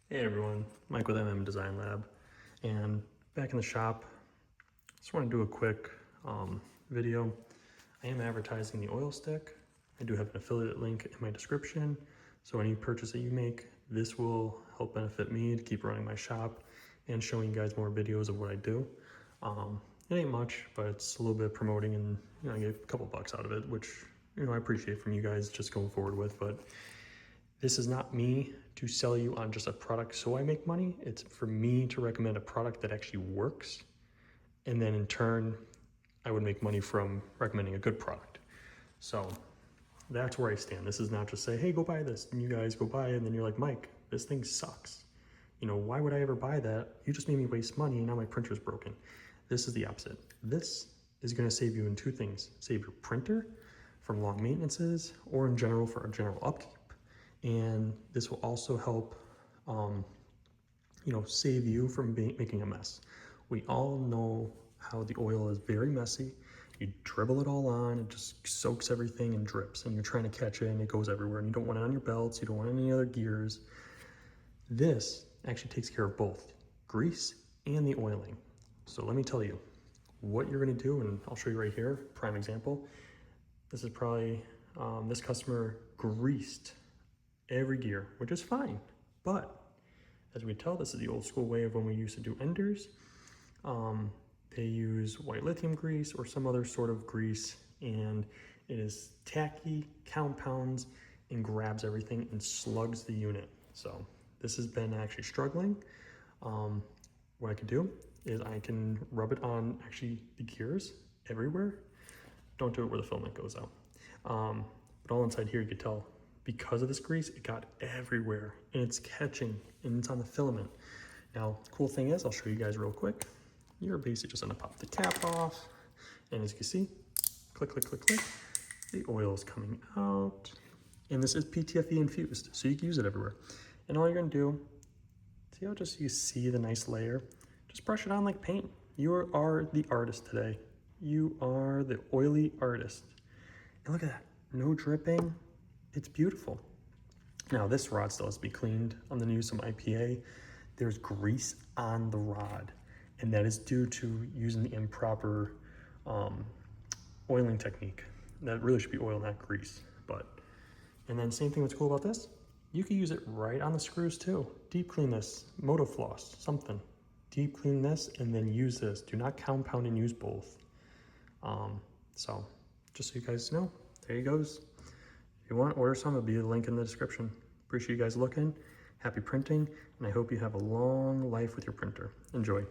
Hey everyone, Mike with Design Lab, and back in the shop. Just want to do a quick video. I am advertising the oil stick. I do have an affiliate link in my description, so any purchase that you make, this will help benefit me to keep running my shop and showing you guys more videos of what I do. It ain't much, but it's a little bit of promoting, and I get a couple bucks out of it, which I appreciate from you guys just going forward with. But this is not me to sell you on just a product so I make money. It's for me to recommend a product that actually works. And then in turn, I would make money from recommending a good product. So that's where I stand. This is not just say, hey, go buy this. And you guys go buy it. And then you're like, Mike, this thing sucks. Why would I ever buy that? You just made me waste money and now my printer's broken. This is the opposite. This is gonna save you in two things. Save your printer from long maintenances or in general for a general upkeep. And this will also help, save you from making a mess. We all know how the oil is very messy. You dribble it all on, it just soaks everything and drips, and you're trying to catch it and it goes everywhere, and you don't want it on your belts, you don't want any other gears. This actually takes care of both grease and the oiling. So let me tell you what you're gonna do, and I'll show you right here, prime example. This is probably, this customer greased every gear, which is fine. But as we tell, this is the old school way of when we used to do enders. They use white lithium grease or some other sort of grease, and it is tacky, compounds, and grabs everything and slugs the unit. So this has been actually struggling. What I can do is I can rub it on actually the gears everywhere. Don't do it where the filament goes out. But all inside here, you can tell, because of this grease, it got everywhere and it's catching and it's on the filament. Now, cool thing is, I'll show you guys real quick. You're basically just gonna pop the cap off, and as you can see, click, click, click, click, the oil is coming out. And this is PTFE infused, so you can use it everywhere. And all you're gonna do, see how just you see the nice layer? Just brush it on like paint. You are the artist today. You are the oily artist. And look at that, no dripping. It's beautiful. Now this rod still has to be cleaned. I'm gonna use some IPA. There's grease on the rod, and that is due to using the improper oiling technique. That really should be oil, not grease. And then same thing, what's cool about this, you can use it right on the screws too. Deep clean this, moto floss, something. Deep clean this and then use this. Do not compound and use both. So just so you guys know, there you goes. If you want, order some, it'll be a link in the description. Appreciate you guys looking. Happy printing, and I hope you have a long life with your printer. Enjoy.